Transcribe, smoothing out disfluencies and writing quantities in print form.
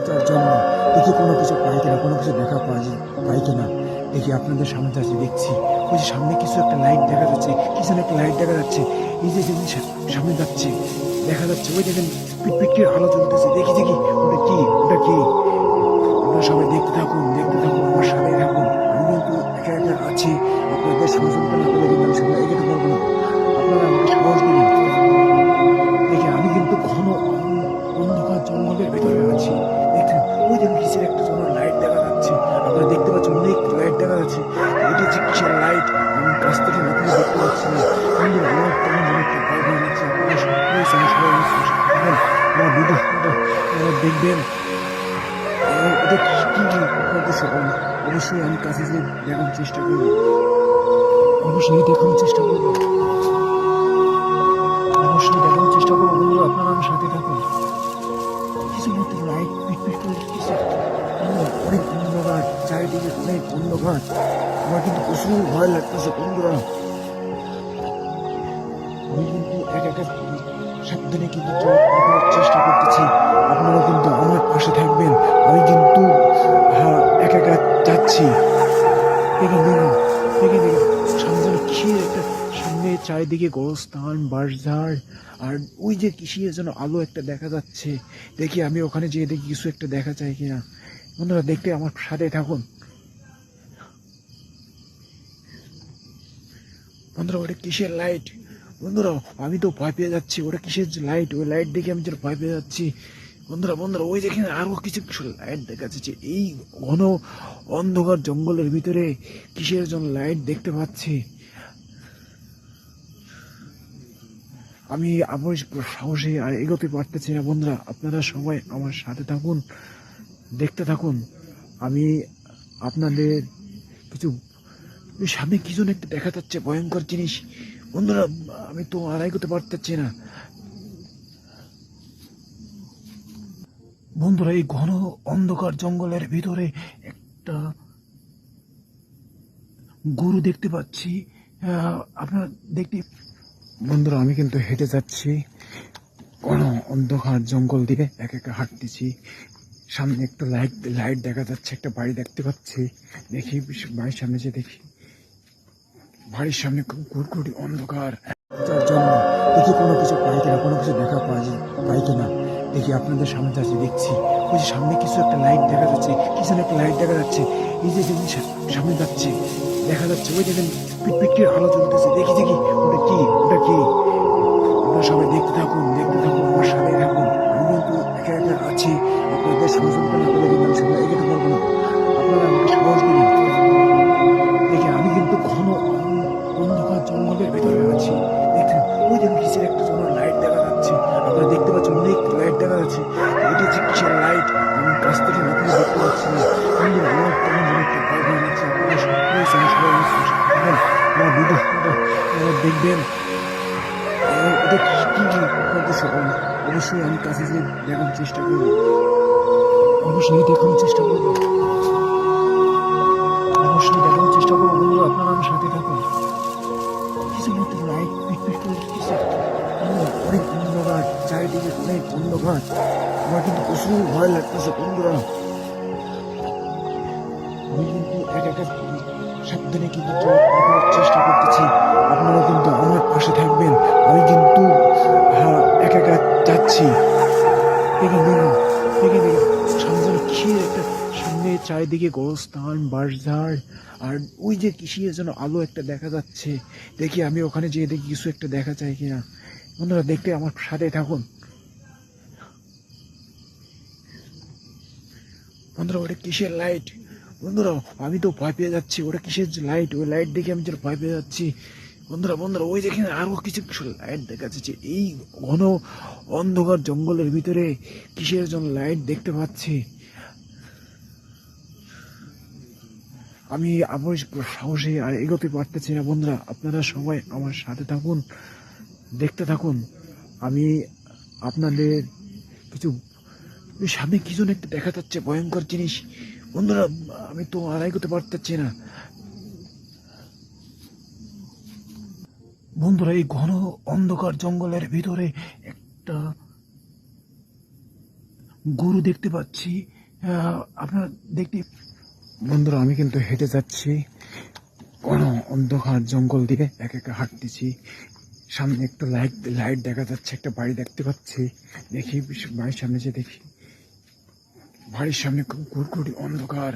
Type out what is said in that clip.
যার জন্য দেখি কোনো কিছু পাই কিনা, কোনো কিছু দেখা পাই কিনা। দেখি আপনাদের সামনে যাচ্ছি, দেখছি ওই যে সামনে কিছু একটা লাইট দেখা যাচ্ছে, কিছু একটা লাইট দেখা যাচ্ছে। এই যে যে সামনে যাচ্ছে, দেখা যাচ্ছে ওই দেখেন পিটপিটির আলো জ্বলতেছে। দেখি দেখি ওটা কি, ওটা কি। আপনারা সবাই দেখতে থাকুন, দেখতে থাকুন, আমার সাথে থাকুন। আমি কিন্তু একা একা আছি, আপনাদের সহযোগিতা না পেলে কিন্তু আমি সবাই এগোতে পারবো না। আপনারা আমাকে সাহস দিবেন। দেখে আমি কিন্তু ঘন অন্ধকার জঙ্গলের ভেতরে আছি। দেখেন ওই দেখুন কিসের একটা জন্য লাইট দেখা যাচ্ছে। আপনারা দেখতে পাচ্ছেন অনেক লাইট দেখা যাচ্ছে। এটা যে কিসের লাইট আমি কাছ থেকে না তুলে দেখতে পাচ্ছি না। কিন্তু আমার তেমন যেন একটা ভয় ভয় লাগছে। আপনারা সবাই সবাই আমার পাশে থাকবেন, আমার ভিডিওটা দেখবেন। এটা কি কি করতেছে অবশ্যই আমি কাছে যেয়ে দেখানোর চেষ্টা করবো, অবশ্যই দেখানোর চেষ্টা করবো, অবশ্যই দেখানোর চেষ্টা করবো। বন্ধুরা আপনারা আমার সাথে থাকুন। কিছু মধ্যে লাইট পিটপিট করে কিছু একটা অনেক অন্ধকার, চারিদিকে অনেক অন্ধকার। আমার কিন্তু প্রচুর ভয় লাগতেছে বন্ধুরা। আমি কিন্তু একা একা সাবধানে কিন্তু করার চেষ্টা করতেছি। আপনারা কিন্তু আমার পাশে থাকবেন। আমি কিন্তু একা একা যাচ্ছি। দেখে দেখুন, দেখে দেখুন সামনে যেন কিসের একটা, সামনে চারিদিকে গোরস্থান বাঁশঝাড়, আর ওই যে কিসের যেন আলো একটা দেখা যাচ্ছে। দেখি আমি ওখানে যেয়ে দেখি কিছু একটা দেখা যায় কিনা। বন্ধুরা দেখতে আমার সাথে থাকুন। বন্ধুরা ওটা কিসের লাইট? বন্ধুরা আমি তো ভয় পেয়ে যাচ্ছি। ওটা কিসের লাইট? ওই লাইট দেখে আমি যেন ভয় পেয়ে যাচ্ছি। বন্ধুরা বন্ধুরা ওই দেখেন আরো কিছু কিছু লাইট দেখা যাচ্ছে। এই ঘন অন্ধকার জঙ্গলের ভিতরে কিসের জন্য লাইট দেখতে পাচ্ছি। আমি আমার সাহসে আর এগোতে পারতেছি না। বন্ধুরা আপনারা সবাই আমার সাথে থাকুন, দেখতে থাকুন। আমি আপনাদের কিছু সামনে কি যেন একটা দেখা যাচ্ছে, ভয়ঙ্কর জিনিস। বন্ধুরা আমি তো আর এগোতে পারতেছি না। বন্ধুরা এই ঘন অন্ধকার জঙ্গলের ভিতরে একটা গরু দেখতে পাচ্ছি। আপনারা দেখতে, বন্ধুরা আমি কিন্তু হেঁটে যাচ্ছি ঘন অন্ধকার জঙ্গল দিয়ে, একা একা হাঁটতেছি। সামনে একটা লাইট লাইট দেখা যাচ্ছে, একটা বাড়ি দেখতে পাচ্ছি। দেখি বাড়ির সামনে যে দেখি, বাড়ির সামনে খুব ঘুরঘুরি অন্ধকার। যার জন্য দেখি কোনো কিছু পাই কিনা, কোনো কিছু দেখা পাই কিনা। দেখি আপনাদের সামনে যাচ্ছি, দেখছি ওই যে সামনে কিছু একটা লাইট দেখা যাচ্ছে, কিছু একটা লাইট দেখা যাচ্ছে। এই যে যে সামনে যাচ্ছে, দেখা যাচ্ছে ওই দেখেন পিটপিটির আলো জ্বলতেছে। দেখি দেখি ওটা কি, ওটা কি। আপনারা সবাই দেখতে থাকুন, দেখতে থাকুন, আমার সাথে থাকুন। আমি কিন্তু একা একা আছি, আপনাদের সহযোগিতা না পেলে কিন্তু আমি সবাই এগোতে পারবো না। আপনারা আমাকে সাহস দিবেন। দেখে আমি কিন্তু ঘন অন্ধকার জঙ্গলের ভেতরে আছি। দেখেন ওই দেখুন কিসের একটা জন্য লাইট দেখা যাচ্ছে। আপনারা দেখতে পাচ্ছেন অনেক লাইট দেখা যাচ্ছে। এটা যে কিসের লাইট আমি কাছ থেকে না তুলে দেখতে পাচ্ছি না। কিন্তু আমার তেমন যেন একটা ভয় ভয় লাগছে। আপনারা সবাই সবাই আমার পাশে থাকবেন, আমার ভিডিওটা দেখবেন। এটা কি কি করতেছে অবশ্যই আমি কাছে যেয়ে দেখানোর চেষ্টা করবো, অবশ্যই দেখানোর চেষ্টা করবো, অবশ্যই দেখানোর চেষ্টা করবো। বন্ধুরা আপনারা আমার সাথে থাকুন। কিছু মধ্যে লাইট পিটপিট করে কিছু একটা অনেক অন্ধকার, চারিদিকে অনেক অন্ধকার। আমার কিন্তু প্রচুর ভয় লাগতেছে বন্ধুরা। আমি কিন্তু একা একা সাবধানে কিন্তু করার চেষ্টা করতেছি। আপনারা কিন্তু আমার পাশে থাকবেন। আমি কিন্তু একা একা যাচ্ছি। দেখে দেখুন, দেখে দেখুন সামনে যেন কিসের একটা, সামনে চারিদিকে গোরস্থান বাঁশঝাড়, আর ওই যে কিসের যেন আলো একটা দেখা যাচ্ছে। দেখি আমি ওখানে যেয়ে দেখি কিছু একটা দেখা যায় কিনা। বন্ধুরা দেখতে আমার সাথে থাকুন। বন্ধুরা ওটা কিসের লাইট? বন্ধুরা আমি তো ভয় পেয়ে যাচ্ছি। ওটা কিসের লাইট? ওই লাইট দেখে আমি যেন ভয় পেয়ে যাচ্ছি। বন্ধুরা বন্ধুরা ওই দেখেন আরো কিছু কিছু লাইট দেখা যাচ্ছে। এই ঘন অন্ধকার জঙ্গলের ভিতরে কিসের জন্য লাইট দেখতে পাচ্ছি। আমি আমার সাহসে আর এগোতে পারতেছি না। বন্ধুরা আপনারা সবাই আমার সাথে থাকুন, দেখতে থাকুন। আমি আপনাদের কিছু সামনে কি যেন একটা দেখা যাচ্ছে, ভয়ঙ্কর জিনিস। বন্ধুরা আমি তো আর এগোতে পারতেছি না। বন্ধুরা এই ঘন অন্ধকার জঙ্গলের ভিতরে একটা গরু দেখতে পাচ্ছি। আপনারা দেখতে, বন্ধুরা আমি কিন্তু হেঁটে যাচ্ছি কোনো অন্ধকার জঙ্গল দিয়ে, একা একা হাঁটতেছি। সামনে একটু লাইট লাইট দেখা যাচ্ছে, একটা বাড়ি দেখতে পাচ্ছি। দেখি বাড়ির সামনে যে দেখি, বাড়ির সামনে খুব ঘুরঘুরি অন্ধকার।